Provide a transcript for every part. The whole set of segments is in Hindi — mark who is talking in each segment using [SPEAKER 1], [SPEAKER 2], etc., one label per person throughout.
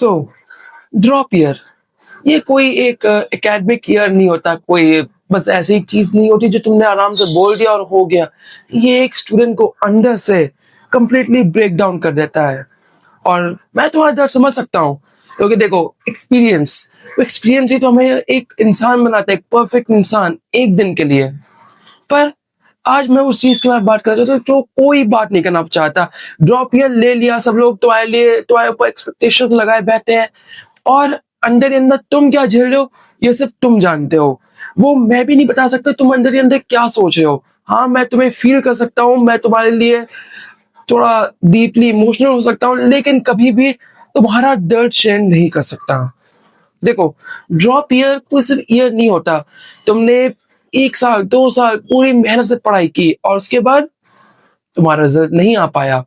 [SPEAKER 1] सो ड्रॉप ईयर ये कोई एक एकेडमिक ईयर नहीं होता, कोई बस ऐसी एक चीज नहीं होती जो तुमने आराम से बोल दिया और हो गया। ये एक स्टूडेंट को अंदर से कंप्लीटली ब्रेक डाउन कर देता है। और मैं तुम्हारा दर्द समझ सकता हूँ, क्योंकि देखो एक्सपीरियंस ही तो हमें एक इंसान बनाता है, एक परफेक्ट इंसान एक दिन के लिए। पर आज मैं उस चीज के बारे में बात कर रहा था जो कोई बात नहीं करना चाहता। ड्रॉप ईयर ले लिया, सब लोग तुम्हारे ऊपर एक्सपेक्टेशन लगाए बैठे हैं, और अंदर ही अंदर तुम क्या झेल रहे हो ये सिर्फ तुम जानते हो। वो मैं भी नहीं बता सकता तुम अंदर ही अंदर क्या सोच रहे हो। हाँ, मैं तुम्हें फील कर सकता हूँ, मैं तुम्हारे लिए थोड़ा डीपली इमोशनल हो सकता हूँ, लेकिन कभी भी तुम्हारा दर्द शेयर नहीं कर सकता। देखो, ड्रॉप ईयर कोई सिर्फ ईयर नहीं होता। तुमने 1 साल 2 साल पूरी मेहनत से पढ़ाई की और उसके बाद तुम्हारा रिजल्ट नहीं आ पाया।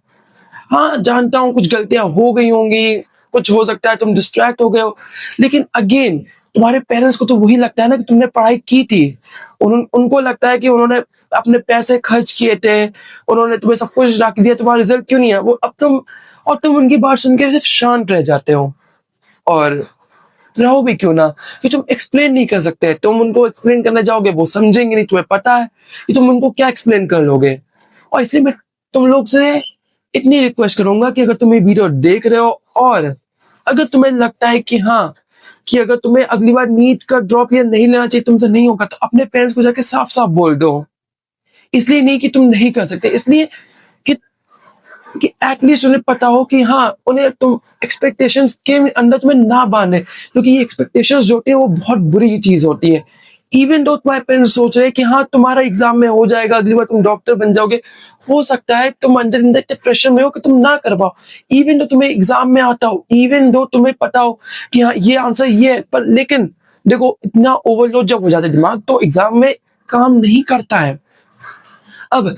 [SPEAKER 1] हाँ, जानता हूँ कुछ गलतियां हो गई होंगी, कुछ हो सकता है तुम डिस्ट्रैक्ट हो गए हो, लेकिन अगेन तुम्हारे पेरेंट्स को तो वही लगता है ना कि तुमने पढ़ाई की थी। उनको लगता है कि उन्होंने अपने पैसे खर्च किए थे, उन्होंने तुम्हें सब कुछ रख दिया, तुम्हारा रिजल्ट क्यों नहीं है। वो अब तुम उनकी बात सुन के सिर्फ शांत रह जाते हो। और रहो भी क्यों ना, कि तुम एक्सप्लेन नहीं कर सकते। तुम उनको एक्सप्लेन करने जाओगे वो समझेंगे नहीं, तुम्हें पता है कि तुम उनको क्या एक्सप्लेन कर लोगे। और इसलिए मैं तुम लोग से इतनी रिक्वेस्ट करूंगा कि अगर तुम ये वीडियो देख रहे हो और अगर तुम्हें लगता है कि हाँ, कि अगर तुम्हें अगली बार नीट का ड्रॉप ईयर नहीं लेना चाहिए, तुमसे नहीं होगा, तो अपने पेरेंट्स को जाके साफ साफ बोल दो। इसलिए नहीं कि तुम नहीं कर सकते, इसलिए कि एटलीस्ट उन्हें पता हो कि हाँ, उन्हें तुम एक्सपेक्टेशंस के अंदर तुम्हें ना बांधे, क्योंकि ये एक्सपेक्टेशंस जो होती है वो बहुत बुरी चीज होती है। इवन दो तुम्हारे पेरेंट्स सोच रहे हैं कि हाँ, तुम्हारा एग्जाम में हो जाएगा, अगली बार तुम डॉक्टर बन जाओगे, हो सकता है तुम अंदर अंदर के प्रेशर में हो कि तुम ना कर पाओ। इवन दो तुम्हें एग्जाम में आता हो, इवन दो तुम्हें पता हो कि हाँ, ये आंसर ये है, पर लेकिन देखो, इतना ओवरलोड जब हो जाता है दिमाग, तो एग्जाम में काम नहीं करता है। अब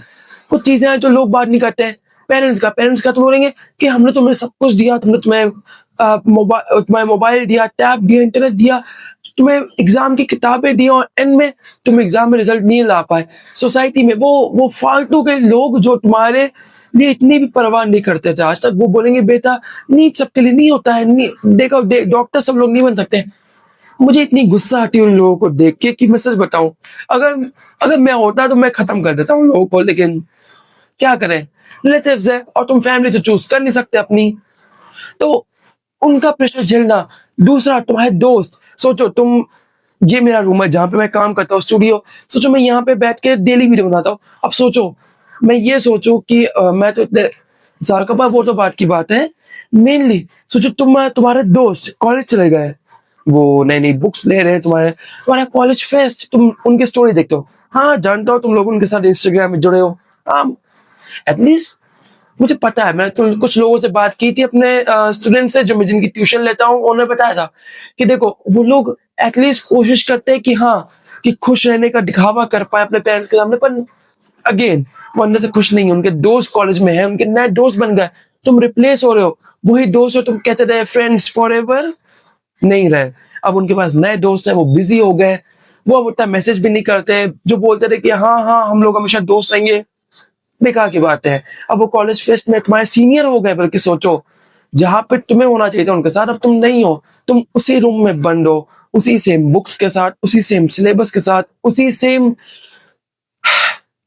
[SPEAKER 1] कुछ चीजें हैं जो लोग बात नहीं करते हैं। पेरेंट्स का तो बोलेंगे कि हमने तुम्हें सब कुछ दिया, तुमने तुम्हें मोबाइल दिया, टैब दिया, इंटरनेट दिया, तुम्हें एग्जाम की किताबें दी, और एंड में तुम एग्जाम में रिजल्ट नहीं ला पाए। सोसाइटी में वो फालतू के लोग जो तुम्हारे लिए इतनी भी परवाह नहीं करते थे आज तक, वो बोलेंगे बेटा नीट सबके लिए नहीं होता है, नहीं देखो डॉक्टर सब लोग नहीं बन सकते। मुझे इतनी गुस्सा आती है उन लोगों को देख के कि मैं सच बताऊं, अगर अगर मैं होता तो मैं खत्म कर देता उन लोगों को, लेकिन क्या करें, रिलेटिव्स है और तुम फैमिली तो चूज कर नहीं सकते अपनी, तो उनका प्रेशर झेलना। दूसरा, तुम्हारे दोस्त, सोचो तुम, ये मेरा रूम है जहां पे मैं काम करता हूँ, स्टूडियो। सोचो मैं यहाँ पे बैठ के डेली वीडियो बनाता हूँ। अब सोचो, मैं ये सोचू कि मैं तो इतने साल का बाद, वो तो बात की बात है, मेनली सोचो तुम्हारे दोस्त कॉलेज चले गए, वो नई नई बुक्स ले रहे हैं, तुम्हारा कॉलेज फेस्ट, तुम उनकी स्टोरी देखते हो। हाँ, जानता हो तुम लोग उनके साथ इंस्टाग्राम में जुड़े हो। हाँ, एटलीस्ट मुझे पता है, मैं कुछ लोगों से बात की थी, अपने स्टूडेंट से जो मैं जिनकी ट्यूशन लेता हूँ, उन्होंने बताया था कि देखो, वो लोग एटलीस्ट कोशिश करते हैं कि हाँ, कि खुश रहने का दिखावा कर पाए अपने पेरेंट्स के सामने, पर अगेन वो अंदर से खुश नहीं है। उनके दोस्त कॉलेज में है, उनके नए दोस्त बन गए, तुम रिप्लेस हो रहे हो। वही दोस्त हो, तुम कहते रहे फ्रेंड्स फॉर एवर, नहीं रहे। अब उनके पास नए दोस्त हैं, वो बिजी हो गए, वो अब उतना मैसेज भी नहीं करते। जो बोलते थे कि हाँ हाँ हम लोग हमेशा दोस्त रहेंगे, बेकार की बात है। अब वो कॉलेज फेस्ट में तुम्हारे सीनियर हो गए, बल्कि सोचो जहां पे तुम्हें होना चाहिए था उनके साथ, अब तुम नहीं हो। तुम उसी रूम में बंद हो, उसी सेम बुक्स के साथ, उसी सेम सिलेबस के साथ, उसी सेम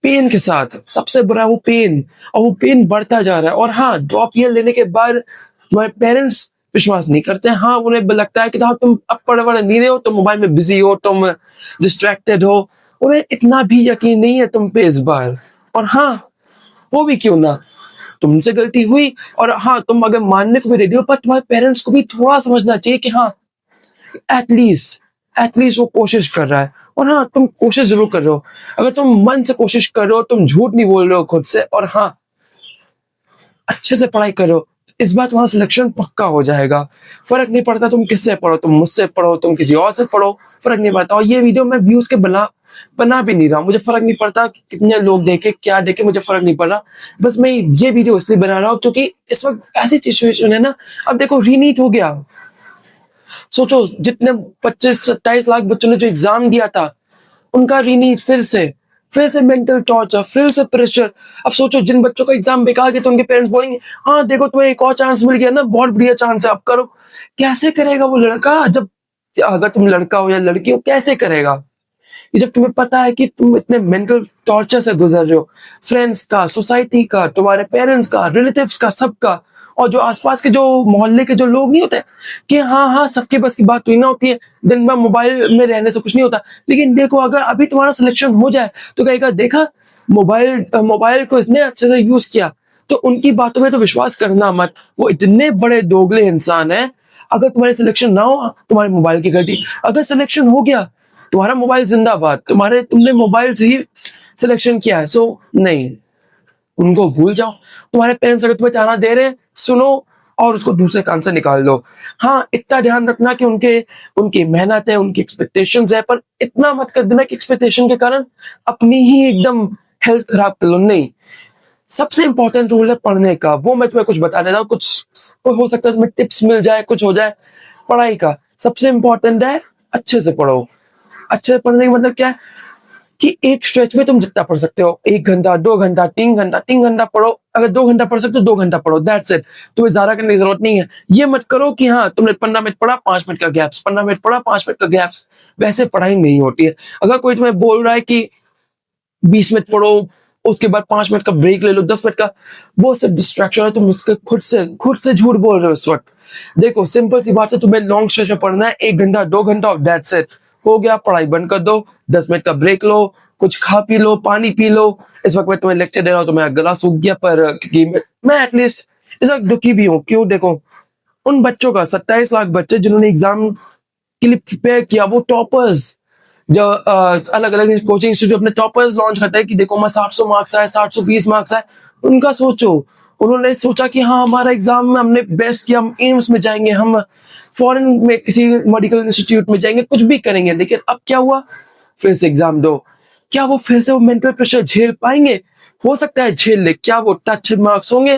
[SPEAKER 1] पेन के साथ। सबसे बुरा वो पेन, और वो पेन बढ़ता जा रहा है। और हाँ, ड्रॉप ईयर लेने के बाद तुम्हारे पेरेंट्स विश्वास नहीं करते। हाँ, उन्हें लगता है कि हाँ, तुम अब पढ़ वढ़ नहीं रहे हो, तुम मोबाइल में बिजी हो, तुम डिस्ट्रैक्टेड हो। उन्हें इतना भी यकीन नहीं है तुम पे इस बार। और हाँ, वो भी क्यों ना, तुमसे गलती हुई, और हाँ, तुम अगर मानने को भी रेडी हो, पर तुम्हारे पेरेंट्स को भी थोड़ा समझना चाहिए कि हाँ, एटलीस्ट वो कोशिश कर रहा है। और हाँ, तुम कोशिश जरूर कर रहे हो, अगर तुम मन से कोशिश कर रहे हो, तुम झूठ नहीं बोल रहे हो खुद से, और हाँ, अच्छे से पढ़ाई करो, इस बार तुम्हारा सिलेक्शन पक्का हो जाएगा। फर्क नहीं पड़ता तुम किससे पढ़ो, तुम मुझसे पढ़ो, तुम किसी और से पढ़ो, फर्क नहीं पड़ता। और ये वीडियो मैं व्यूज के बना भी नहीं रहा हूँ, मुझे फर्क नहीं पड़ता कि कितने लोग देखे, क्या देखे, मुझे फर्क नहीं पड़ रहा। बस मैं ये वीडियो इसलिए बना रहा हूँ क्योंकि इस वक्त ऐसी सिचुएशन है ना। अब देखो, रीनीट हो गया, सोचो जितने 25-27 लाख बच्चों ने जो एग्जाम दिया था, उनका रीनीट फिर से मेंटल टॉर्चर, फिर से प्रेशर। अब सोचो जिन बच्चों का एग्जाम बेकार गया तो उनके पेरेंट्स बोलेंगे हाँ देखो तुम्हें एक और चांस मिल गया ना, बहुत बढ़िया चांस है, अब करो। कैसे करेगा वो लड़का, जब अगर तुम लड़का हो या लड़की हो, कैसे करेगा? ये जब तुम्हें पता है कि तुम इतने मेंटल टॉर्चर से गुजर रहे हो, फ्रेंड्स का, सोसाइटी का, तुम्हारे पेरेंट्स का, रिलेटिव्स का, सबका, और जो आसपास के जो मोहल्ले के जो लोग नहीं होते कि हाँ हाँ सबके बस की बात तो ही ना होती है, दिन भर मोबाइल में रहने से कुछ नहीं होता। लेकिन देखो अगर अभी तुम्हारा सिलेक्शन हो जाए तो कहेगा देखा मोबाइल को इसने अच्छे से यूज किया। तो उनकी बातों में तो विश्वास करना मत, वो इतने बड़े दोगले इंसान है। अगर तुम्हारे सिलेक्शन ना हो, तुम्हारे मोबाइल की गलती। अगर सिलेक्शन हो गया, तुम्हारा मोबाइल जिंदाबाद, तुमने मोबाइल से ही सिलेक्शन किया है। सो नहीं, उनको भूल जाओ। तुम्हारे पेरेंट्स अगर तुम्हें ताना दे रहे हैं, सुनो और उसको दूसरे कान से निकाल दो। हाँ, इतना ध्यान रखना कि उनके उनकी मेहनत है, उनकी एक्सपेक्टेशंस है, पर इतना मत कर देना कि एक्सपेक्टेशन के कारण अपनी ही एकदम हेल्थ खराब कर लो। नहीं, सबसे इंपॉर्टेंट रूल है पढ़ने का। वो मैं तुम्हें कुछ बता देता हूँ, कुछ हो सकता है तुम्हें टिप्स मिल जाए, कुछ हो जाए। पढ़ाई का सबसे इंपॉर्टेंट है अच्छे से पढ़ो। अच्छे से पढ़ने का मतलब क्या है कि एक स्ट्रेच में तुम जितना पढ़ सकते हो, 1 घंटा, 2 घंटा, 3 घंटा, 3 घंटा पढ़ो। अगर 2 घंटा पढ़ सकते हो 2 घंटा पढ़ो, दैट्स इट। तुम्हें ज्यादा करने की जरूरत नहीं है। ये मत करो कि हाँ तुमने 15 मिनट पढ़ा, 5 मिनट का गैप्स, 15 मिनट पढ़ा, 5 मिनट का गैप्स। वैसे पढ़ाई नहीं होती है। अगर कोई तुम्हें बोल रहा है कि 20 मिनट पढ़ो, उसके बाद 5 मिनट का ब्रेक ले लो, 10 मिनट का, वो सब डिस्ट्रैक्शन है। तुम उसके खुद से झूठ बोल रहे हो इस वक्त। देखो सिंपल सी बात है, तुम्हें लॉन्ग स्ट्रेच में पढ़ना है, 1 घंटा, 2 घंटा, दैट्स इट। हो गया, पढ़ाई बंद कर दो, 10 मिनट का ब्रेक लो, कुछ खा पी लो, पानी पी लो। इस वक्त मैं तुम्हें लेक्चर दे रहा हूँ तो मेरा गला सूख गया, पर क्योंकि मैं एटलीस्ट इस वक्त दुखी भी हूँ। क्यों? देखो उन बच्चों का, 27 लाख बच्चे जिन्होंने एग्जाम के लिए प्रिपेयर किया, वो टॉपर्स, जो अलग अलग कोचिंग इंस्टीट्यूट अपने टॉपर्स लॉन्च करते हैं कि देखो मैं 700 मार्क्स आए, 720 मार्क्स आए। उनका सोचो, उन्होंने सोचा कि हाँ हमारा एग्जाम में हमने बेस्ट किया, हम एम्स में जाएंगे, हम फॉरेन में किसी मेडिकल इंस्टीट्यूट में जाएंगे, कुछ भी करेंगे। लेकिन अब क्या हुआ? फिर से एग्जाम दो। क्या वो फिर से वो मेंटल प्रेशर झेल पाएंगे? हो सकता है झेल ले। क्या वो टच मार्क्स होंगे?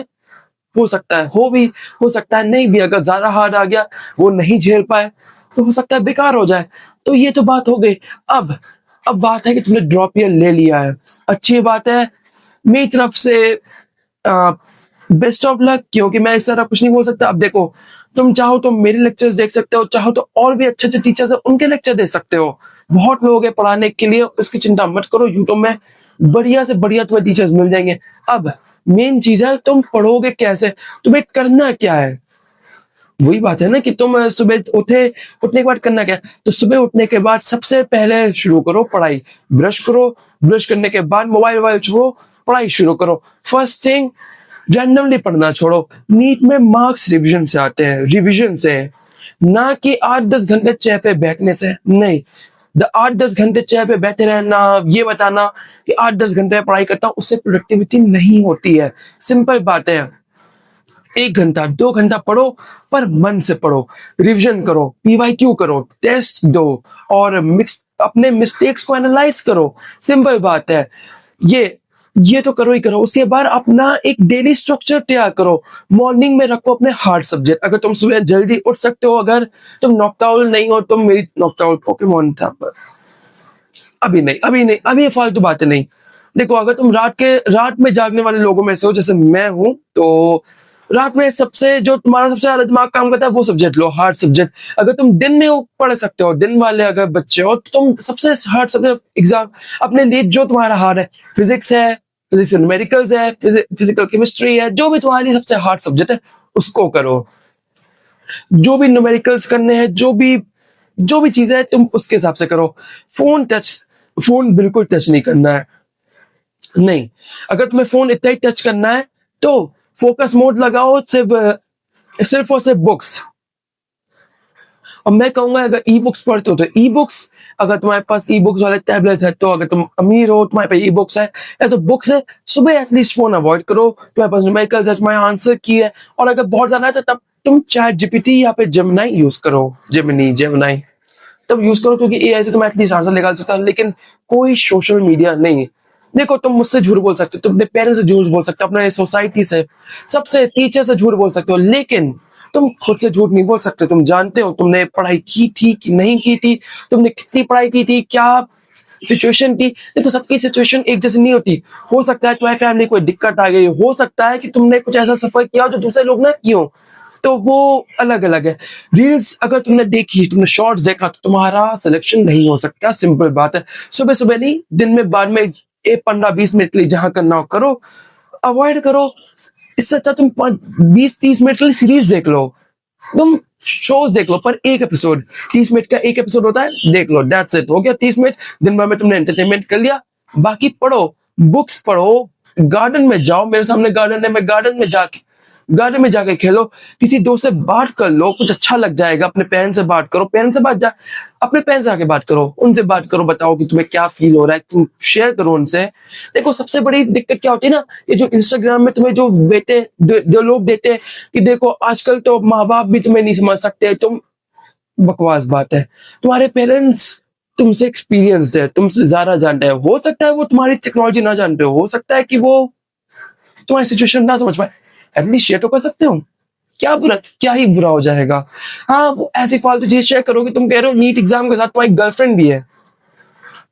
[SPEAKER 1] हो सकता है हो सकता है नहीं भी। अगर ज्यादा हार्ड आ गया, वो नहीं झेल पाए, तो हो सकता है बेकार हो जाए। तो ये तो बात हो गई। अब बात है कि तुमने ड्रॉप ईयर ले लिया है, अच्छी बात है। मेरी तरफ से बेस्ट ऑफ लक, क्योंकि मैं इस तरह कुछ नहीं बोल सकता। अब देखो, तुम चाहो तो मेरे लेक्चर्स देख सकते हो, चाहो तो और भी अच्छे अच्छे टीचर्स है उनके लेक्चर देख सकते हो। बहुत लोग हैं पढ़ाने के लिए, इसकी चिंता मत करो। यूट्यूब में बढ़िया से बढ़िया तुम्हें टीचर्स मिल जाएंगे। अब मेन चीज है तुम पढ़ोगे कैसे, तुम्हें करना क्या है। वही बात है ना कि तुम सुबह उठने के बाद करना क्या है। तो सुबह उठने के बाद सबसे पहले शुरू करो पढ़ाई। ब्रश करो, ब्रश करने के बाद मोबाइल वोबाइल छोड़ो, पढ़ाई शुरू करो। फर्स्ट थिंग, रैंडमली पढ़ना छोड़ो। नीट में मार्क्स रिवीजन से आते हैं, रिवीजन से, ना कि 8-10 घंटे चेयर पे बैठने से। नहीं, 8-10 घंटे चेयर पे बैठे रहना, ये बताना कि 8-10 घंटे पढ़ाई करता हूं, उससे प्रोडक्टिविटी नहीं होती है। सिंपल बात है। 1 घंटा, 2 घंटा पढ़ो, पर मन से पढ़ो, रिवीजन करो, पीवाईक्यू करो, टेस्ट दो, और अपने मिस्टेक्स को एनालाइज करो। सिंपल बात है। ये तो करो ही करो। उसके बाद अपना एक डेली स्ट्रक्चर तैयार करो। मॉर्निंग में रखो अपने हार्ड सब्जेक्ट। अगर तुम सुबह जल्दी उठ सकते हो, अगर तुम नॉकआउट नहीं हो, तो मेरी नॉकआउट पोकेमॉन था, पर अभी ये फालतू बातें नहीं। देखो अगर तुम रात में जागने वाले लोगों में से हो, जैसे मैं हूं, तो रात में जो तुम्हारा सबसे ज्यादा दिमाग काम करता है वो सब्जेक्ट लो, हार्ड सब्जेक्ट। अगर तुम दिन में पढ़ सकते हो, दिन वाले अगर बच्चे हो, तो तुम सबसे हार्ड सब्जेक्ट एग्जाम अपने लिए जो तुम्हारा हार्ड है, फिजिक्स है, फिजिक्स न्यूमेरिकल्स है, फिजिकल केमिस्ट्री है, जो भी तुम्हारे लिए सबसे हार्ड सब्जेक्ट है उसको करो। जो भी न्यूमेरिकल्स करने हैं, जो भी चीजें है तुम उसके हिसाब से करो। फोन बिल्कुल टच नहीं करना है। नहीं, अगर तुम्हें फोन इतना ही टच करना है तो फोकस मोड लगाओ, सिर्फ और सिर्फ बुक्स। और मैं कहूंगा अगर ई बुक्स पढ़ते हो तो ई बुक्स, अगर तुम्हारे पास ई बुक्स वाले टैबलेट है, तो अगर तुम अमीर हो, तुम्हारे पास ई बुक्स है या तो बुक्स है, सुबह एटलीस्ट फोन अवॉइड करो। तुम्हारे पास न्यूमेरिकल्स है, तुम्हारे आंसर की है, और अगर बहुत ज्यादा है तो तब तुम चैट जीपीटी या फिर जेमिनी यूज करो। जेमिनी तब यूज करो, क्योंकि एआई से तुम एटलीस्ट आंसर निकाल सकते हो। लेकिन कोई सोशल मीडिया नहीं। देखो तुम मुझसे झूठ बोल सकते हो, तुम अपने पेरेंट्स से झूठ बोल सकते हो, अपने सोसाइटी से, सबसे टीचर से झूठ बोल सकते हो, लेकिन तुम खुद से झूठ नहीं बोल सकते। तुम जानते हो तुमने पढ़ाई की थी कि नहीं की थी, तुमने कितनी पढ़ाई की थी, क्या सिचुएशन थी। देखो सबकी सिचुएशन एक जैसी नहीं होती। हो सकता है तुम्हारी फैमिली कोई दिक्कत आ गई, हो सकता है कि तुमने कुछ ऐसा सफर किया हो जो दूसरे लोग ना किए हो। तो वो अलग अलग है। रील्स अगर तुमने देखी, तुमने शॉर्ट्स देखा, तो तुम्हारा सिलेक्शन नहीं हो सकता, सिंपल बात है। सुबह सुबह नहीं, दिन में, बाद में, 15-20 मिनट के लिए जहां करना हो करो, अवॉइड करो। इससे अच्छा तुम 20-30 मिनट के लिए सीरीज देख लो, तुम शोज देख लो, पर एक एपिसोड, 30 मिनट का एक एपिसोड होता है, देख लो, दैट्स इट, हो गया 30 मिनट। दिन भर में तुमने एंटरटेनमेंट कर लिया। बाकी पढ़ो, बुक्स पढ़ो, गार्डन में जाओ, मेरे सामने गार्डन है, मैं गार्डन में जाके खेलो, किसी दोस्त से बात कर लो, कुछ अच्छा लग जाएगा। अपने पेरेंट्स से बात करो, अपने पेरेंट्स से आके बात करो, उनसे बात करो, बताओ कि तुम्हें क्या फील हो रहा है, तुम शेयर करो उनसे। देखो सबसे बड़ी दिक्कत क्या होती है ना, ये जो इंस्टाग्राम में तुम्हें जो देते, जो लोग देते हैं कि देखो आजकल तो माँ बाप भी तुम्हें नहीं समझ सकते, तुम, बकवास बात है। तुम्हारे पेरेंट्स तुमसे एक्सपीरियंस्ड है, तुमसे ज्यादा जानते हैं। हो सकता है वो तुम्हारी टेक्नोलॉजी ना जानते हो सकता है कि वो तुम्हारी सिचुएशन ना समझ पाए, एटलीस्ट शेयर तो कर सकते हो। क्या ही बुरा हो जाएगा। हाँ, वो ऐसी फालतू चीज शेयर करोगे, तुम कह रहे हो नीट एग्जाम के साथ तुम्हारी गर्लफ्रेंड भी है,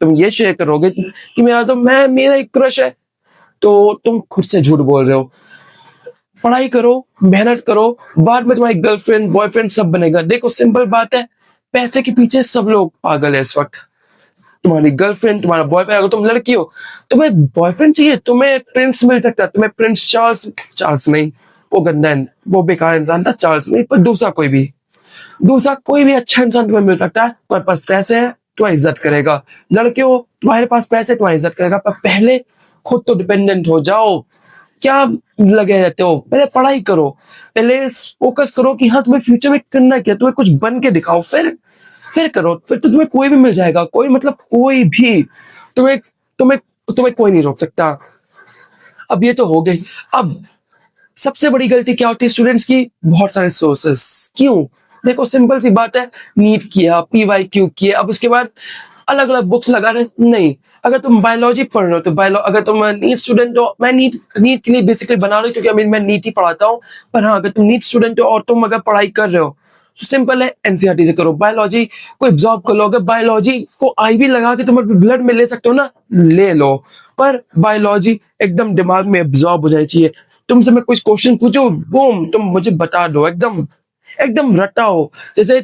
[SPEAKER 1] तुम ये शेयर करोगे कि मेरा एक क्रश है, तो तुम खुद से झूठ बोल रहे हो। पढ़ाई करो, मेहनत करो, बाद में तुम्हारी गर्लफ्रेंड बॉयफ्रेंड सब बनेगा। देखो सिंपल बात है, पैसे के पीछे सब लोग पागल है इस वक्त। तुम्हारी गर्लफ्रेंड, तुम्हारा बॉयफ्रेंड, अगर तुम लड़की हो, तुम्हें बॉयफ्रेंड चाहिए, तुम्हें प्रिंस मिल सकता है, तुम्हें प्रिंस चार्ल्स नहीं, वो गंदा है, वो बेकार इंसान था, चार्ल्स नहीं, पर दूसरा कोई भी अच्छा इंसान तुम्हें मिल सकता है। तुम्हारे पास पैसे है, तुम्हारी इज्जत करेगा। लड़के हो, तुम्हारे पास पैसे, तुम्हारी इज्जत करेगा, पर पहले खुद तो डिपेंडेंट हो जाओ। क्या लगे रहते हो, पहले पढ़ाई करो, पहले फोकस करो कि हाँ तुम्हें फ्यूचर में करना क्या, तुम्हें कुछ बन के दिखाओ, फिर करो, फिर तो तुम्हें कोई भी मिल जाएगा, कोई मतलब कोई भी, तुम्हें तुम्हें तुम्हें कोई नहीं रोक सकता। अब ये तो हो गई। अब सबसे बड़ी गलती क्या होती है स्टूडेंट्स की, बहुत सारे सोर्सेस। क्यों? देखो सिंपल सी बात है, नीट किया, PYQ किया, अब उसके बाद अलग अलग बुक्स लगा रहे, नहीं। अगर तुम बायोलॉजी पढ़ रहे हो तो अगर तुम नीट स्टूडेंट हो, मैं नीट के लिए बेसिकली बना रहा हूँ क्योंकि अभी मैं नीट ही पढ़ाता हूँ। पर हाँ, अगर तुम नीट स्टूडेंट हो और तुम अगर पढ़ाई कर रहे हो, तो सिंपल है, एनसीईआरटी से करो, बायोलॉजी को एब्जॉर्ब कर लो। अगर बायोलॉजी को आईवी लगा के तुम ब्लड में ले सकते हो ना, ले लो, पर बायोलॉजी एकदम दिमाग में एब्जॉर्ब हो जानी चाहिए। तुमसे मैं कुछ क्वेश्चन पूछूं, बूम, तुम मुझे बता दो, एकदम एकदम रटा हो। जैसे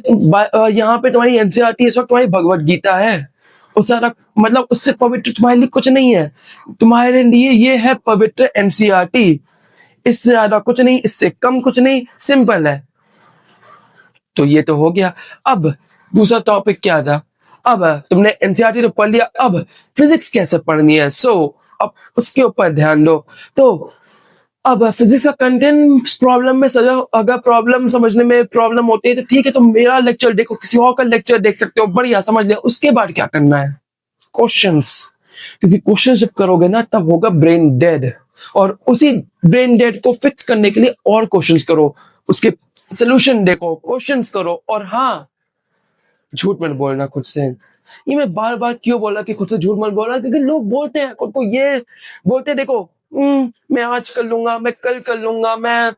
[SPEAKER 1] यहाँ पे तुम्हारी एनसीईआरटी इस वक्त तुम्हारी भगवत गीता है, उस सारा मतलब उससे पवित्र तुम्हारे लिए कुछ नहीं है। तुम्हारे लिए ये है पवित्र एनसीईआरटी, इससे ज्यादा कुछ नहीं, इससे कम कुछ नहीं, सिंपल है। तो ये तो हो गया। अब दूसरा टॉपिक क्या था, अब तुमने एनसीईआरटी तो पढ़ लिया, अब फिजिक्स कैसे पढ़नी है, अब उसके ऊपर ध्यान दो। तो अब फिजिक्स का कंटेंट प्रॉब्लम में सजा, अगर प्रॉब्लम समझने में प्रॉब्लम होती है तो ठीक है, तो मेरा लेक्चर देखो, किसी और का लेक्चर देख सकते हो, बढ़िया समझ लिया। उसके बाद क्या करना है, क्वेश्चंस, क्योंकि क्वेश्चंस जब करोगे ना तब होगा ब्रेन डेड, और उसी ब्रेन डेड को फिक्स करने के लिए और क्वेश्चंस करो, उसके सोल्यूशन देखो, क्वेश्चंस करो। और हाँ, झूठ मत बोलना खुद से। ये मैं बार बार क्यों बोला कि खुद से झूठ मत बोलना, क्योंकि लोग बोलते हैं खुद को, ये बोलते हैं देखो, मैं आज कर लूंगा, मैं कल कर लूंगा, मैं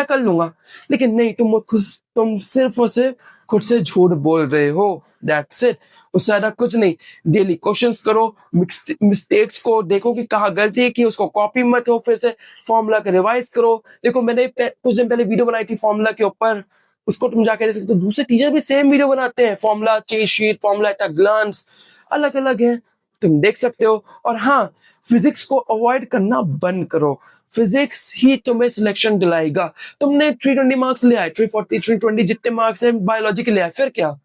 [SPEAKER 1] कर लूंगा, लेकिन नहीं, तुम सिर्फ और सिर्फ खुद से झूठ बोल रहे हो, दैट्स इट। उससे ज्यादा कुछ नहीं। डेली क्वेश्चंस करो, मिस्टेक्स को देखो कि कहाँ गलती है, कि उसको कॉपी मत हो, फिर से फॉर्मूला का रिवाइज करो। देखो मैंने कुछ दिन पहले वीडियो बनाई थी फॉर्मूला के ऊपर, उसको तुम जाके देख सकते हो। दूसरे टीचर भी सेम वीडियो बनाते हैं, formula cheat sheet, formula at a glance, अलग अलग है, तुम देख सकते हो। और हाँ, फिजिक्स को अवॉइड करना बंद करो, फिजिक्स ही तुम्हें सिलेक्शन दिलाएगा। तुमने 320 मार्क्स ले आए, 340 320 जितने मार्क्स है बायोलॉजी के ले आए, फिर क्या,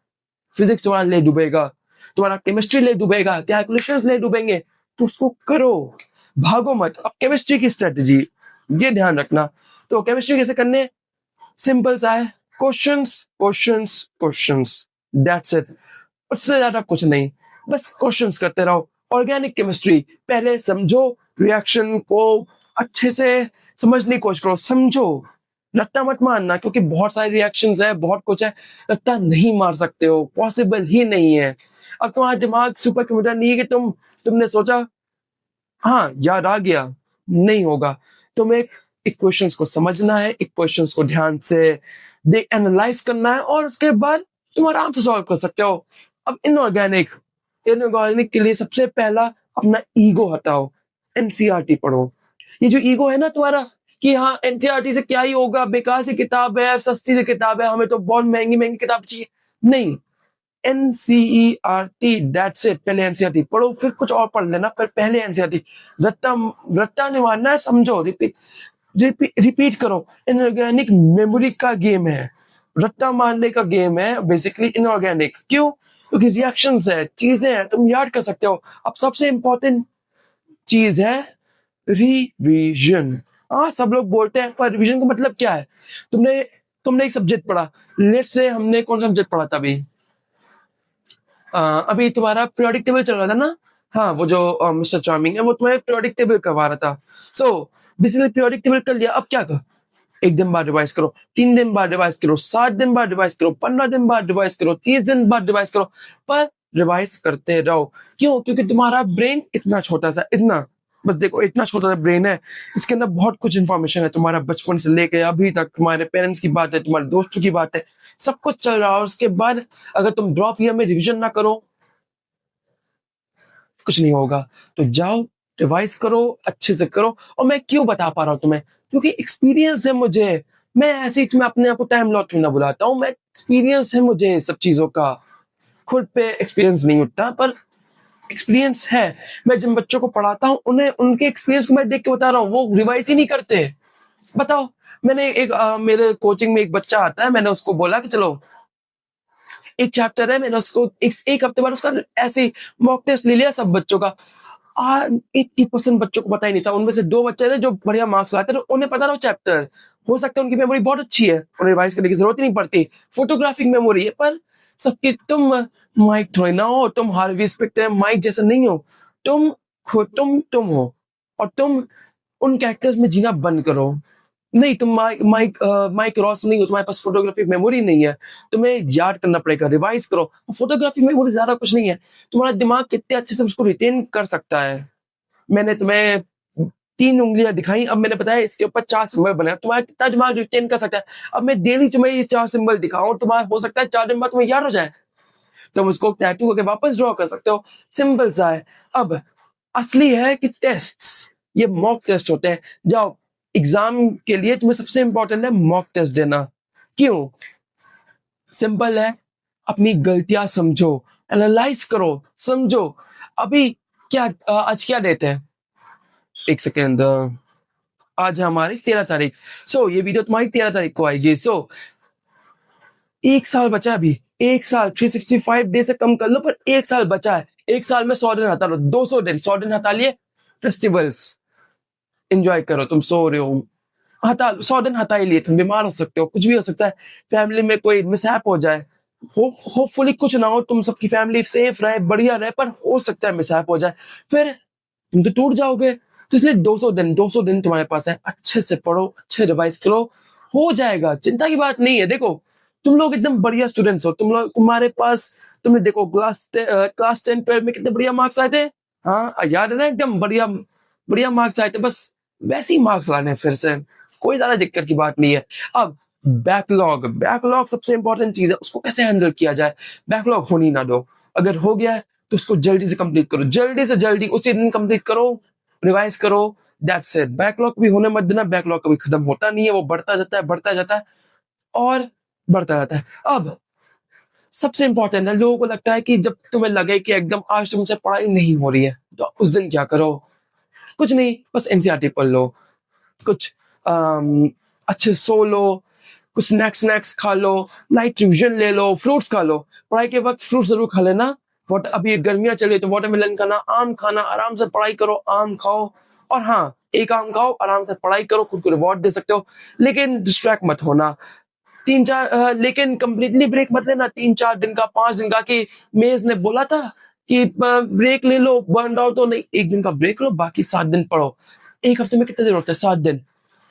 [SPEAKER 1] फिजिक्स तुम्हारा ले डूबेगा, तुम्हारा केमिस्ट्री ले डूबेगा, कैलकुलेशंस ले डूबेंगे। तो उसको करो, भागो मत। अब केमिस्ट्री की स्ट्रेटजी, ये ध्यान रखना। तो केमिस्ट्री कैसे करने, सिंपल सा है, questions questions questions, that's it. उससे ज्यादा कुछ नहीं, बस क्वेश्चंस करते रहो। ऑर्गेनिक केमिस्ट्री, पहले समझो, रिएक्शन को अच्छे से समझने की कोशिश करो, समझो, रट्टा मत मारना, क्योंकि बहुत सारे रिएक्शंस है, बहुत कुछ है, रट्टा नहीं मार सकते हो, पॉसिबल ही नहीं है। अब तुम्हारा दिमाग सुपर कंप्यूटर नहीं है कि तुमने सोचा हाँ याद आ गया, नहीं होगा। तुम्हें इक्वेशंस को समझना है, इक्वेशंस को ध्यान से एनालाइज करना है, और उसके बाद तुम आराम से सॉल्व कर सकते हो। अब इनऑर्गेनिक के लिए सबसे पहला अपना ईगो हटाओ, एनसीईआरटी पढ़ो। ये जो ईगो है ना तुम्हारा, कि हाँ एनसीईआरटी से क्या ही होगा, बेकार सी किताब है, सस्ती सी किताब है, हमें तो बहुत महंगी महंगी किताब चाहिए। नहीं, एनसीईआरटी दैट्स इट। पहले एनसीईआरटी पढ़ो, फिर कुछ और पढ़ लेना, पर पहले एनसीईआरटी। रट्टा रट्टा नहीं मारना है, समझो, रिपीट रिपीट करो। इनऑर्गेनिक मेमोरी का गेम है, रट्टा मारने का गेम है बेसिकली इनऑर्गेनिक। क्यों? क्योंकि रिएक्शंस है, चीजें हैं, तुम याद कर सकते हो। अब सबसे इंपॉर्टेंट चीज है रिवीजन। हाँ, सब लोग बोलते हैं, पर रिवीजन का मतलब क्या है? तुमने तुमने एक सब्जेक्ट पढ़ा, लेट्स से हमने कौन सा सब्जेक्ट पढ़ा था अभी? अभी तुम्हारा पीरियोडिक टेबल चल रहा था ना? हाँ, वो जो मिस्टर चार्मिंग है वो तुम्हें पीरियोडिक टेबल करवा रहा था। सो बेसिकली पीरियोडिक टेबल कर लिया, अब क्या कर? 1 दिन बाद रिवाइज करो, 3 दिन बाद रिवाइज करो, 7 दिन बाद रिवाइज करो, 15 दिन बाद रिवाइज करो, 30 दिन बाद रिवाइज करो, पर रिवाइज करते रहो। क्यों? क्योंकि तुम्हारा ब्रेन इतना छोटा सा, इतना, बस देखो इतना छोटा सा ब्रेन है, इसके अंदर बहुत कुछ इंफॉर्मेशन है। तुम्हारा बचपन से लेके अभी तक, तुम्हारे पेरेंट्स की बात है, तुम्हारे दोस्तों की बात है, सब कुछ चल रहा है। और उसके बाद अगर तुम ड्रॉप ईयर में रिविजन ना करो, कुछ नहीं होगा। तो जाओ, रिवाइज करो, अच्छे से करो। और मैं क्यों बता पा रहा हूँ तुम्हें? क्योंकि एक्सपीरियंस है मुझे। मैं ऐसे ही तुम्हें अपने आप को टाइम लॉट क्यों ना बुलाता हूँ, मैं एक्सपीरियंस है मुझे सब चीजों का। खुद पे एक्सपीरियंस नहीं उठता, पर एक्सपीरियंस है। मैं जिन बच्चों को पढ़ाता हूँ उन्हें, उनके एक्सपीरियंस को मैं देख के बता रहा हूँ, वो रिवाइज ही नहीं करते। बताओ, मैंने मेरे कोचिंग में एक बच्चा आता है, मैंने उसको बोला कि चलो एक चैप्टर है, मैंने उसको एक हफ्ते बाद उसका ऐसे मॉक टेस्ट ले लिया सब बच्चों का। 80% बच्चों को पता ही नहीं था। उनमें से 2 बच्चे थे जो बढ़िया मार्क्स लाते थे, उन्हें पता था वो चैप्टर। हो सकता है उनकी मेमोरी बहुत अच्छी है, उन्हें रिवाइज करने की जरूरत ही नहीं पड़ती, फोटोग्राफिक मेमोरी है। पर सबकी तुम माइक थोड़ी ना हो, तुम हार्वी स्पेक्टर माइक जैसे नहीं हो। तुम खुद तुम हो, और तुम उन कैरेक्टर्स में जीना बंद करो। नहीं, तुम माइक रॉस नहीं हो, तुम्हारे पास फोटोग्राफिक मेमोरी नहीं है, तुम्हें याद करना पड़ेगा, रिवाइज करो। फोटोग्राफिक मेमोरी ज्यादा कुछ नहीं है, तुम्हारा दिमाग कितने अच्छे से उसको रिटेन कर सकता है। मैंने तुम्हें 3 उंगलियां दिखाई, अब मैंने बताया इसके ऊपर 4 सिंबल बने, तुम्हारा कितना दिमाग रिटेन कर सकता है। अब मैं डेली तुम्हें ये 4 सिंबल दिखाऊं, तुम्हारा हो सकता है 4 दिन बाद तुम्हें याद हो जाए, तुम उसको टैटू करके वापस ड्रॉ कर सकते हो। सिंपल सा है। अब असली है कि टेस्ट, ये मॉक टेस्ट होते हैं। जाओ, एग्जाम के लिए तुम्हें सबसे इंपॉर्टेंट है मॉक टेस्ट देना। क्यों? सिंपल है, अपनी गलतियां समझो, एनालाइज करो, समझो। अभी क्या आज क्या डेट है? एक सेकेंड, आज है हमारी 13 तारीख। सो ये वीडियो तुम्हारी 13 तारीख को आएगी। सो 1 साल बचा है अभी, 1 साल 365 डे से कम कर लो, पर 1 साल बचा है। 1 साल में 100 दिन हटा लो, 200 दिन, 100 दिन हटा लिए। फेस्टिवल्स एंजॉय करो, तुम सो रहे हो, हटा 100 दिन हटा ही लिए। तुम बीमार हो सकते हो, कुछ भी हो सकता है, फैमिली में कोई मिसहैप हो जाए। होपफुली कुछ ना हो, तुम सबकी फैमिली सेफ रहे, बढ़िया रहे, पर हो सकता है मिसहैप हो जाए, फिर तुम तो टूट जाओगे। तो इसलिए 200 दिन तुम्हारे पास है, अच्छे से पढ़ो, अच्छे रिवाइज करो, हो जाएगा, चिंता की बात नहीं है। देखो, तुम लोग एकदम बढ़िया स्टूडेंट्स हो, तुम लोग, तुम्हारे पास, तुमने देखो क्लास 10 12 में कितने बढ़िया मार्क्स आए थे। हाँ, याद है ना? एकदम बढ़िया बढ़िया मार्क्स आए थे। बस वैसे ही मार्क्स लाने हैं फिर से, कोई ज्यादा दिक्कत की बात नहीं है। अब बैकलॉग, बैकलॉग सबसे इंपॉर्टेंट चीज है, उसको कैसे हैंडल किया जाए? बैकलॉग होनी ना दो। अगर हो गया है तो उसको जल्दी से कंप्लीट करो, जल्दी से जल्दी उसी दिन कंप्लीट करो, रिवाइज करो, दैट्स इट। बैकलॉग भी होने मत देना, बैकलॉग कभी खत्म होता नहीं है, वो बढ़ता जाता है, बढ़ता जाता है, और बढ़ता जाता है। अब सबसे इंपॉर्टेंट है, लोगों को लगता है कि जब तुम्हें लगे कि एकदम आज तुमसे पढ़ाई नहीं हो रही है, तो उस दिन क्या करो? कुछ नहीं, बस एनसीईआरटी पढ़ लो, कुछ अच्छे सो लो, कुछ स्नैक्स खा लो, लाइट रिविजन ले लो, फ्रूट्स खा लो। पढ़ाई के वक्त फ्रूट जरूर खा लेना। अभी गर्मियां चल रही तो वाटरमेलन खाना, आम खाना, आराम से पढ़ाई करो, आम खाओ। और हाँ, एक आम खाओ, आराम से पढ़ाई करो, खुद को रिवॉर्ड दे सकते हो, लेकिन डिस्ट्रैक्ट मत होना। 3 4 लेकिन कंप्लीटली ब्रेक मत लेना, 3 4 दिन का, 5 दिन का, कि मेज ने बोला था कि ब्रेक ले लो, बर्न आउट हो। नहीं, 1 दिन का ब्रेक लो, बाकी 7 दिन पढ़ो। एक हफ्ते में कितने दिन होते हैं? 7 दिन।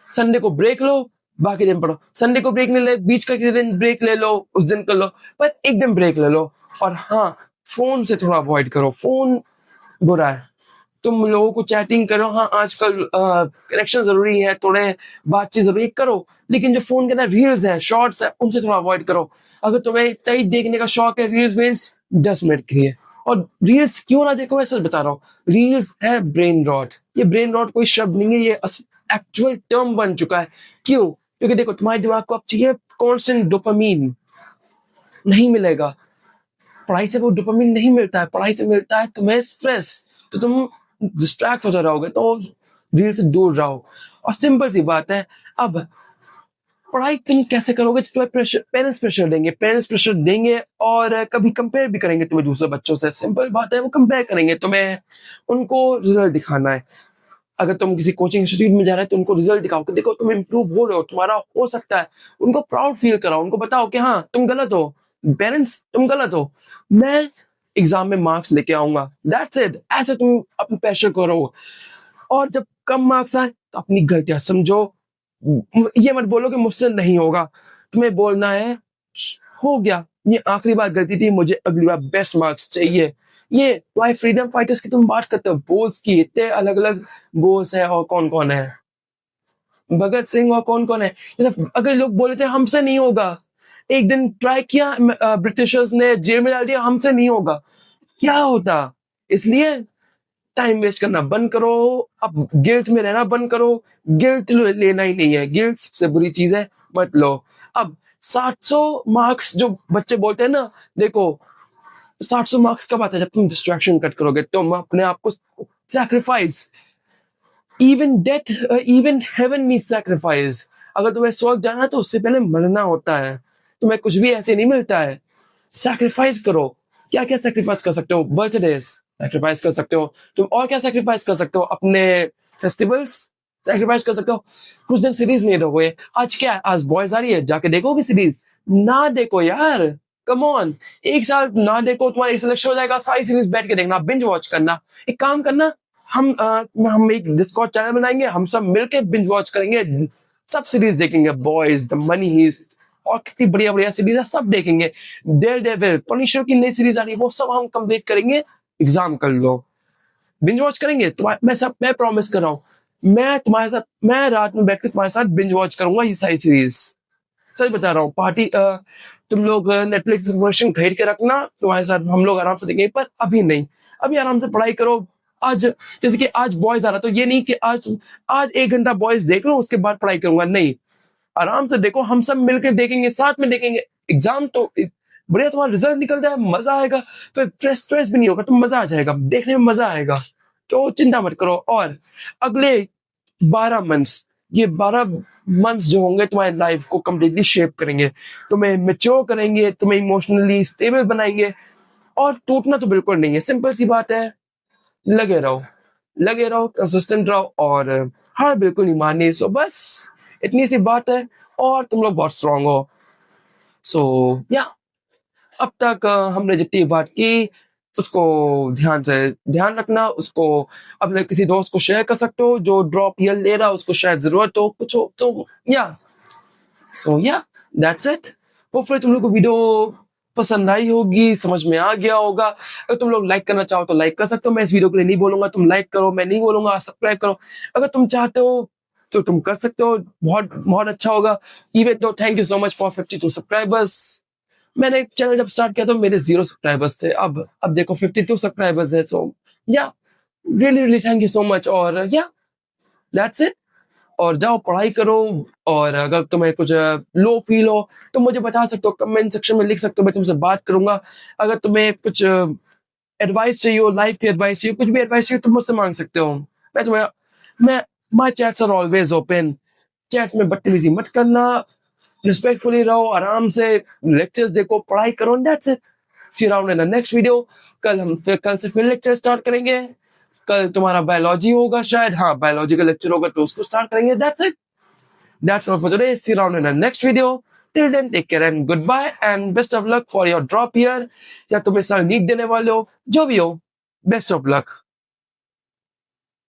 [SPEAKER 1] संडे को ब्रेक लो, बाकी दिन पढ़ो। संडे को ब्रेक नहीं ले, बीच का किसी दिन ब्रेक ले लो, उस दिन कर लो, पर 1 दिन ब्रेक ले लो। और हाँ, फोन से थोड़ा अवॉइड करो, फोन बुरा है। तुम लोगों को चैटिंग करो, हाँ आजकल कनेक्शन जरूरी है, थोड़े बातचीत जरूरी है, करो, लेकिन जो फोन के अंदर रील्स है, शॉर्ट्स है, उनसे थोड़ा अवॉइड करो। अगर तुम्हें तय देखने का शौक है, रील्स वील्स 10 मिनट के लिए। और रील्स क्यों ना देखो, मैं सच बता रहा हूँ, रील्स है ब्रेन रॉट। ये ब्रेन रॉट कोई शब्द नहीं है, ये एक्चुअल टर्म बन चुका है। क्यों? क्योंकि देखो तुम्हारे दिमाग को अब चाहिए कांस्टेंट डोपामीन, नहीं मिलेगा। पढ़ाई से वो डोपामीन नहीं मिलता है, पढ़ाई से मिलता है तुम्हें स्ट्रेस। तो तुम डिस्ट्रैक्ट होते रहोगे, तो रील से दूर रहो। और सिंपल सी बात है, अब पढ़ाई तुम कैसे करोगे? तुम्हें पेरेंट्स प्रेशर देंगे और कभी कंपेयर भी करेंगे तुम्हें दूसरे बच्चों से। सिंपल बात है, वो कंपेयर करेंगे तुम्हें, उनको रिजल्ट दिखाना है। अगर तुम किसी कोचिंग इंस्टीट्यूट में जा रहे हो तो उनको रिजल्ट दिखाओ कि देखो तुम इम्प्रूव हो रहे हो, तुम्हारा हो सकता है। उनको प्राउड फील कराओ, उनको बताओ कि हाँ तुम गलत हो, पेरेंट्स तुम गलत हो, मैं एग्जाम में मार्क्स लेके आऊंगा, दैट्स इट। ऐसे तुम अपने प्रेशर करो। और जब कम मार्क्स आए तो अपनी गलतियां समझो, ये मत बोलो कि मुझसे नहीं होगा। तुम्हें बोलना है हो गया, ये आखिरी बार गलती थी, मुझे अगली बार बेस्ट मार्क्स चाहिए। ये वाई फ्रीडम फाइटर्स की तुम बात करते हो, गोल्स की इतने अलग अलग गोल्स है, और कौन कौन है भगत सिंह, और कौन कौन है। अगर लोग बोले थे हमसे नहीं होगा, एक दिन ट्राई किया, ब्रिटिशर्स ने जेल में डाल दिया, हमसे नहीं होगा, क्या होता? इसलिए टाइम वेस्ट करना बंद करो, अब गिल्ट में रहना बंद करो। गिल्ट लेना ही नहीं है, गिल्ट सबसे बुरी चीज है, मत लो। अब 700 मार्क्स जो बच्चे बोलते हैं ना, देखो 700 मार्क्स कब आता है? जब तुम डिस्ट्रैक्शन कट करोगे, तुम अपने आप को sacrifice. Even heaven need sacrifice. अगर तुम्हें स्वर्ग जाना है तो उससे पहले मरना होता है, तुम्हें कुछ भी ऐसे नहीं मिलता है। सैक्रिफाइस करो। क्या क्या सैक्रिफाइस कर सकते हो? बर्थडे सैक्रिफाइस कर सकते हो तुम। और क्या सैक्रिफाइस कर सकते हो? अपने फेस्टिवल्स सैक्रिफाइस कर सकते हो। कुछ दिन सीरीज नहीं देखोगे, आज क्या है, आज बॉयज आ रही है, जाके देखोगे सीरीज? ना देखो यार, कम ऑन। एक साल ना देखो, तुम्हारा एक सिलेक्शन हो जाएगा, सारी सीरीज बैठ के देखना, बिंज वॉच करना। एक काम करना, हम एक डिस्कॉर्ड चैनल बनाएंगे, हम सब मिलके बिंज वॉच करेंगे, सब सीरीज देखेंगे, बॉयज, द मनी हीस्ट, और कितनी बढ़िया बढ़िया सीरीज है, सब देखेंगे। डेयर डेविल, पनिशर की नई सीरीज आ रही है, वो सब हम कंप्लीट करेंगे। एग्जाम कर लो, बिंज वॉच करेंगे। मैं प्रॉमिस कर रहा हूँ, मैं तुम्हारे साथ, मैं रात में बैठकर तुम्हारे साथ बिंज वॉच करूंगा ये सारी सीरीज। सच बता रहा हूँ। पार्टी तुम लोग नेटफ्लिक्स सब्सक्रिप्शन खरीद के रखना, तुम्हारे साथ हम लोग आराम से देखेंगे, पर अभी नहीं। अभी आराम से पढ़ाई करो। आज जैसे कि आज बॉयज आ रहा, तो ये नहीं कि आज 1 घंटा बॉयज देख लो उसके बाद पढ़ाई करूंगा, नहीं। आराम से देखो, हम सब मिलकर देखेंगे, साथ में देखेंगे। एग्जाम तो बढ़िया, तुम्हारा रिजल्ट निकल जाए, मजा आएगा, फिर स्ट्रेस भी नहीं होगा, तो मजा आ जाएगा, देखने में मजा आएगा। तो चिंता मत करो। और अगले 12 मंथ्स, ये 12 मंथ्स जो होंगे तुम्हारी लाइफ को कम्प्लीटली शेप करेंगे, तुम्हें मेच्योर करेंगे, तुम्हें इमोशनली स्टेबल बनाएंगे। और टूटना तो बिल्कुल नहीं है, सिंपल सी बात है, लगे रहो, लगे रहो, कंसिस्टेंट रहो, और हार बिल्कुल नहीं माननी। सो बस इतनी सी बात है, और तुम लोग बहुत स्ट्रांग हो। सो या अब तक हमने जितनी बात की उसको ध्यान से ध्यान रखना, उसको अपने किसी दोस्त को शेयर कर सकते हो जो ड्रॉप ईयर ले रहा है, उसको शायद जरूरत हो कुछ हो तो। या सो या दैट्स इट। होपफुली तुम लोग को वीडियो पसंद आई होगी, समझ में आ गया होगा। अगर तुम लोग लाइक करना चाहो तो लाइक कर सकते हो, मैं इस वीडियो के लिए नहीं बोलूंगा तुम लाइक करो, मैं नहीं बोलूंगा सब्सक्राइब करो। अगर तुम चाहते हो तो तुम कर सकते हो, बहुत बहुत अच्छा होगा। इवन तो thank you so much for 52 subscribers. मैंने चैनल जब स्टार्ट किया तो मेरे 0 सब्सक्राइबर्स थे, अब देखो 52 सब्सक्राइबर्स है। सो या really really thank you so much. और या दैट्स इट। और जाओ पढ़ाई करो। और अगर तुम्हें कुछ लो फील हो तो मुझे बता सकते हो, कमेंट सेक्शन में लिख सकते हो, मैं तुमसे बात करूंगा। अगर तुम्हें कुछ एडवाइस चाहिए हो, लाइफ की एडवाइस चाहिए, कुछ भी एडवाइस चाहिए, तुम मुझसे मांग सकते हो। मैं my chats are always open. Chats में बदतमीजी मत करना, रिस्पेक्टफुली रहो, आराम से लेक्चर्स देखो, पढ़ाई करो, that's it. See you around in the next video. कल से फिर लेक्चर स्टार्ट करेंगे। कल तुम्हारा बायोलॉजी होगा शायद, हाँ बायोलॉजी का लेक्चर होगा, तो उसको स्टार्ट करेंगे। That's it. That's all for today. See you around in the next video. Till then, take care and goodbye and best of luck for your drop year. या तुम इस साल नीट देने वाले हो, जो भी हो, बेस्ट ऑफ लक।